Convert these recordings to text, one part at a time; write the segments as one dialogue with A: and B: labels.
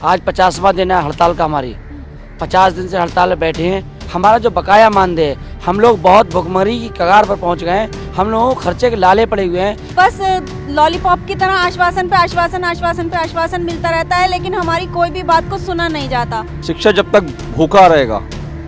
A: आज 50वां दिन है हड़ताल का हमारी। 50 दिन से हड़ताल में बैठे हैं। हमारा जो बकाया मानदेय है, हम लोग बहुत भुखमरी की कगार पर पहुंच गए हैं। हम लोगों को खर्चे के लाले पड़े हुए हैं।
B: बस लॉलीपॉप की तरह आश्वासन पे आश्वासन, आश्वासन पे आश्वासन मिलता रहता है, लेकिन हमारी कोई भी बात को सुना नहीं जाता।
C: शिक्षा जब तक भूखा रहेगा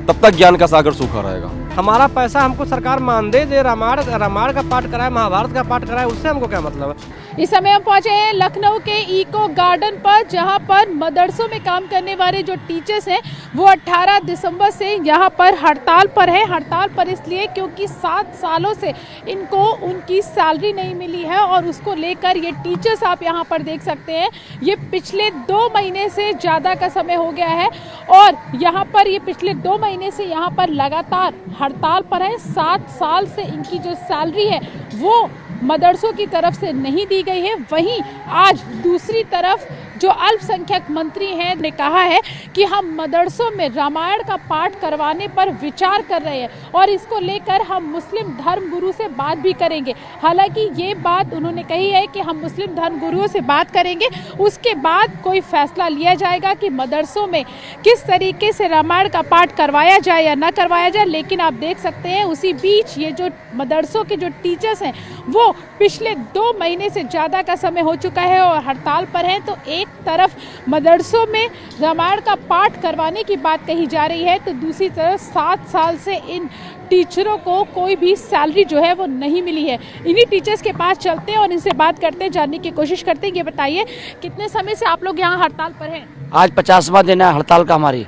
C: तब तक ज्ञान का सागर सूखा रहेगा।
D: हमारा पैसा हमको सरकार मानदेय दे, रामायण का पाठ कराए, महाभारत का पाठ कराए, उससे हमको क्या मतलब है।
E: इस समय हम पहुंचे हैं लखनऊ के इको गार्डन पर, जहां पर मदरसों में काम करने वाले जो टीचर्स हैं वो 18 दिसंबर से यहां पर हड़ताल पर हैं। हड़ताल पर इसलिए क्योंकि 7 सालों से इनको उनकी सैलरी नहीं मिली है और उसको लेकर ये टीचर्स, आप यहां पर देख सकते हैं, ये पिछले 2 महीने से ज़्यादा का समय हो गया है और यहाँ पर ये पिछले 2 महीने से यहाँ पर लगातार हड़ताल पर है। 7 साल से इनकी जो सैलरी है वो मदरसों की तरफ से नहीं दी गई है। वहीं आज दूसरी तरफ जो अल्पसंख्यक मंत्री हैं ने कहा है कि हम मदरसों में रामायण का पाठ करवाने पर विचार कर रहे हैं और इसको लेकर हम मुस्लिम धर्म गुरु से बात भी करेंगे। हालांकि ये बात उन्होंने कही है कि हम मुस्लिम धर्म गुरुओं से बात करेंगे, उसके बाद कोई फैसला लिया जाएगा कि मदरसों में किस तरीके से रामायण का पाठ करवाया जाए या ना करवाया जाए। लेकिन आप देख सकते हैं उसी बीच ये जो मदरसों के जो टीचर्स हैं वो पिछले 2 महीने से ज़्यादा का समय हो चुका है और हड़ताल पर हैं। तो एक तरफ मदरसों में रामायण का पाठ करवाने की बात कही जा रही है, तो दूसरी तरफ 7 साल से इन टीचरों को कोई भी सैलरी जो है वो नहीं मिली है। इन्हीं टीचर्स के पास चलते हैं और इनसे बात करते हैं, जानने की कोशिश करते हैं। ये बताइए, कितने समय से आप लोग यहाँ हड़ताल पर हैं?
A: आज 50वां दिन है हड़ताल का हमारी।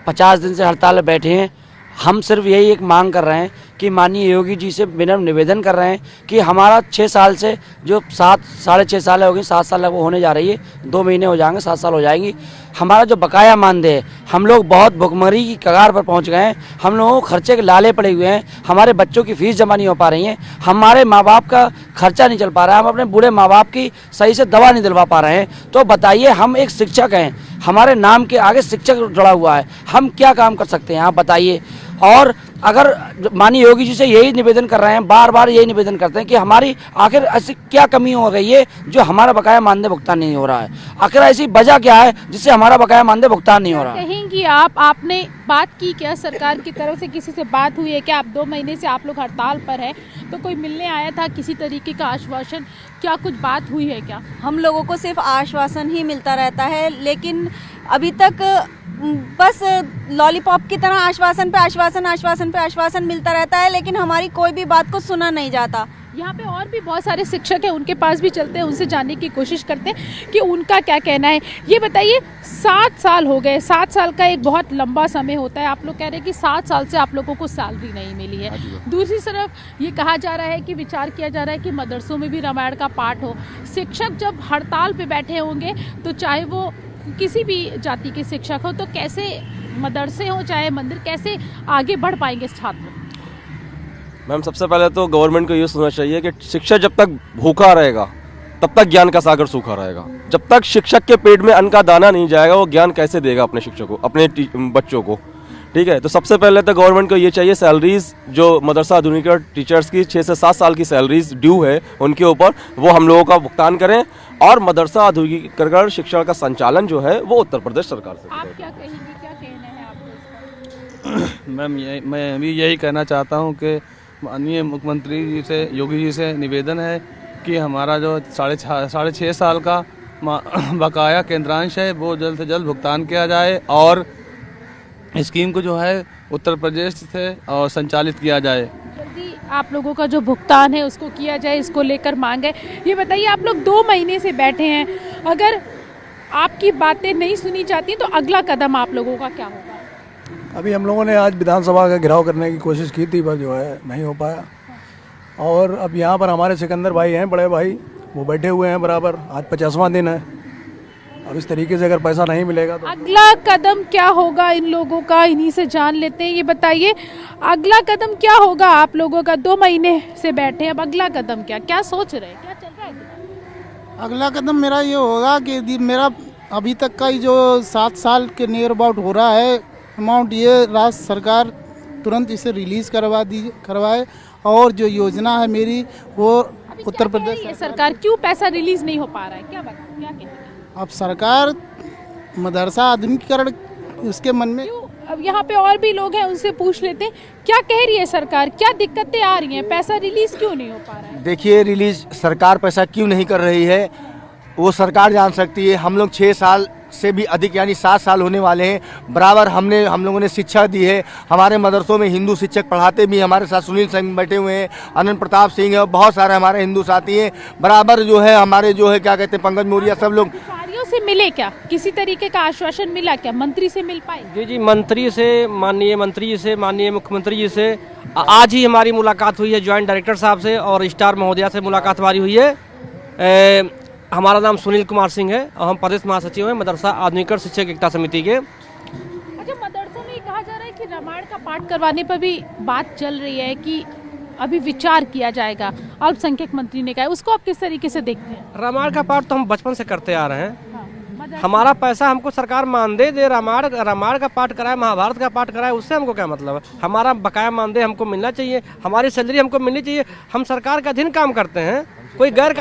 A: 50 दिन से हड़ताल में बैठे हैं। हम सिर्फ यही एक मांग कर रहे हैं कि माननीय योगी जी से विनम्र निवेदन कर रहे हैं कि हमारा 6 साल से जो 7-6.5 साल हो गई, 7 साल वो होने जा रही है, 2 महीने हो जाएंगे, 7 साल हो जाएंगी। हमारा जो बकाया मानदेय है, हम लोग बहुत भुखमरी की कगार पर पहुंच गए हैं। हम लोगों को खर्चे के लाले पड़े हुए हैं। हमारे बच्चों की फीस जमा नहीं हो पा रही है, हमारे माँ बाप का खर्चा नहीं चल पा रहा है, हम अपने बूढ़े माँ बाप की सही से दवा नहीं दिलवा पा रहे हैं। तो बताइए, हम एक शिक्षक हैं, हमारे नाम के आगे शिक्षक जुड़ा हुआ है, हम क्या काम कर सकते हैं आप बताइए। और अगर माननीय योगी जी से यही निवेदन कर रहे हैं, बार बार यही निवेदन करते हैं कि हमारी आखिर ऐसी क्या कमी हो गई है जो हमारा बकाया मानदेय भुगतान नहीं हो रहा है, आखिर ऐसी वजह क्या है जिससे हमारा बकाया मानदेय भुगतान नहीं हो रहा है।
E: कहेंगी आपने बात की क्या, सरकार की तरफ से किसी से बात हुई है क्या? आप 2 महीने से आप लोग हड़ताल पर हैं, तो कोई मिलने आया था, किसी तरीके का आश्वासन, क्या कुछ बात हुई है क्या?
B: हम लोगों को सिर्फ आश्वासन ही मिलता रहता है, लेकिन अभी तक बस लॉलीपॉप की तरह आश्वासन पे आश्वासन, आश्वासन पे आश्वासन मिलता रहता है, लेकिन हमारी कोई भी बात को सुना नहीं जाता।
E: यहाँ पे और भी बहुत सारे शिक्षक हैं, उनके पास भी चलते हैं, उनसे जानने की कोशिश करते हैं कि उनका क्या कहना है। ये बताइए, 7 साल हो गए, 7 साल का एक बहुत लंबा समय होता है। आप लोग कह रहे हैं कि 7 साल से आप लोगों को सैलरी नहीं मिली है। दूसरी तरफ ये कहा जा रहा है कि विचार किया जा रहा है कि मदरसों में भी रामायण का पाठ हो। शिक्षक जब हड़ताल पे बैठे होंगे तो चाहे वो किसी भी जाति के शिक्षक हो, तो कैसे मदरसे हो चाहे मंदिर, कैसे आगे बढ़ पाएंगे छात्र?
C: मैम, सबसे पहले तो गवर्नमेंट को ये सोचना चाहिए कि शिक्षा जब तक भूखा रहेगा तब तक ज्ञान का सागर सूखा रहेगा। जब तक शिक्षक के पेट में अन्न का दाना नहीं जाएगा वो ज्ञान कैसे देगा अपने शिक्षकों को, अपने बच्चों को। ठीक है, तो सबसे पहले तो गवर्नमेंट को ये चाहिए, सैलरीज जो मदरसा आधुनिक टीचर्स की 6 से 7 साल की सैलरीज ड्यू है उनके ऊपर, वो हम लोगों का भुगतान करें और मदरसा आधुनिकीकरण शिक्षा का संचालन जो है वो उत्तर प्रदेश सरकार से।
E: आप क्या कहेंगे, क्या कहना है आपको?
F: मैम, मैं भी यही कहना चाहता हूँ कि माननीय मुख्यमंत्री जी से, योगी जी से निवेदन है कि हमारा जो 6.5 साल का बकाया केंद्रांश है वो जल्द से जल्द भुगतान किया जाए और स्कीम को जो है उत्तर प्रदेश से और संचालित किया जाए।
E: जल्दी आप लोगों का जो भुगतान है उसको किया जाए, इसको लेकर मांग है। ये बताइए, आप लोग 2 महीने से बैठे हैं, अगर आपकी बातें नहीं सुनी जाती तो अगला कदम आप लोगों का क्या होगा?
G: अभी हम लोगों ने आज विधानसभा का घेराव करने की कोशिश की थी, पर जो है नहीं हो पाया। और अब यहाँ पर हमारे सिकंदर भाई हैं, बड़े भाई, वो बैठे हुए हैं बराबर। आज 50वां दिन है और इस तरीके से अगर पैसा नहीं मिलेगा तो
E: अगला कदम क्या होगा इन लोगों का, इन्हीं से जान लेते हैं। ये बताइए, अगला कदम क्या होगा आप लोगों का? 2 महीने से बैठे हैं, अब अगला कदम क्या सोच रहे हैं, क्या चल रहा है?
H: अगला कदम मेरा ये होगा कि मेरा अभी तक का ही जो 7 साल के नियर अबाउट हो रहा है अमाउंट, ये राज्य सरकार तुरंत इसे रिलीज़ करवाए और जो योजना है मेरी वो उत्तर प्रदेश
E: सरकार क्यों पैसा रिलीज नहीं हो पा रहा है, क्या कहते हैं?
H: अब सरकार मदरसा आधुनिकीकरण उसके मन में।
E: अब यहाँ पे और भी लोग हैं, उनसे पूछ लेते हैं क्या कह रही है सरकार, क्या दिक्कतें आ रही हैं, पैसा रिलीज क्यों नहीं हो पा रहा है?
I: देखिए, रिलीज सरकार पैसा क्यों नहीं कर रही है वो सरकार जान सकती है। हम लोग 6 साल से भी अधिक यानी 7 साल होने वाले हैं, बराबर हम लोगों ने शिक्षा दी है। हमारे मदरसों में हिंदू शिक्षक पढ़ाते भी, हमारे साथ सुनील सिंह बैठे हुए हैं, अनंत प्रताप सिंह है और बहुत सारे हमारे हिंदू साथी हैं। बराबर जो है हमारे जो है क्या कहते हैं पंकज मौर्य, सब लोग।
E: अधिकारियों से मिले क्या, किसी तरीके का आश्वासन मिला क्या, मंत्री से मिल पाए?
D: जी जी, मंत्री से, माननीय मंत्री जी से, माननीय मुख्यमंत्री जी से आज ही हमारी मुलाकात हुई है, ज्वाइंट डायरेक्टर साहब से और स्टार महोदया से मुलाकात हमारी हुई है। हमारा नाम सुनील कुमार सिंह है और हम प्रदेश महासचिव हैं मदरसा आधुनिकीकरण शिक्षक एकता समिति के।
E: अच्छा, मदरसों में कहा जा रहा है कि रामायण का पाठ करवाने पर भी बात चल रही है कि अभी विचार किया जाएगा, अल्पसंख्यक मंत्री ने कहा है, उसको आप किस तरीके से देखते हैं?
D: रामायण का पाठ तो हम बचपन से करते आ रहे हैं। हमारा पैसा हमको सरकार मानदेय दे, रामायण का पाठ कराए, महाभारत का पाठ कराए, उससे हमको क्या मतलब है? हमारा बकाया मानदेय हमको मिलना चाहिए, हमारी सैलरी हमको मिलनी चाहिए। हम सरकार का अधीन काम करते हैं, कोई गैर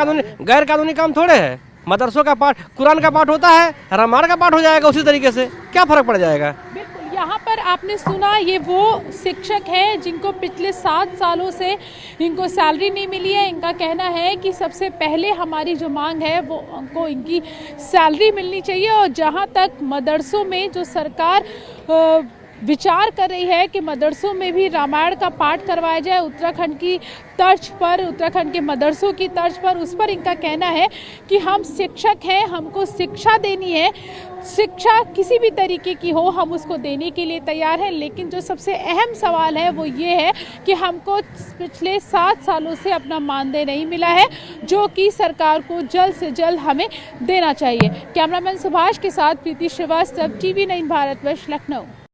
D: कानूनी काम थोड़े है। मदरसों का पाठ, कुरान का पाठ होता है, रामायण का पाठ हो जाएगा उसी तरीके से, क्या फर्क पड़ जाएगा?
E: बिल्कुल, यहाँ पर आपने सुना, ये वो शिक्षक हैं जिनको पिछले 7 सालों से इनको सैलरी नहीं मिली है। इनका कहना है कि सबसे पहले हमारी जो मांग है वो उनको इनकी सैलरी मिलनी चाहिए। और जहाँ तक मदरसों में जो सरकार विचार कर रही है कि मदरसों में भी रामायण का पाठ करवाया जाए उत्तराखंड की तर्ज पर, उत्तराखंड के मदरसों की तर्ज पर, उस पर इनका कहना है कि हम शिक्षक हैं, हमको शिक्षा देनी है, शिक्षा किसी भी तरीके की हो हम उसको देने के लिए तैयार हैं। लेकिन जो सबसे अहम सवाल है वो ये है कि हमको पिछले 7 सालों से अपना मानदेय नहीं मिला है, जो कि सरकार को जल्द से जल्द हमें देना चाहिए। कैमरामैन सुभाष के साथ प्रीति श्रीवास्तव, TV9 भारतवर्ष, लखनऊ।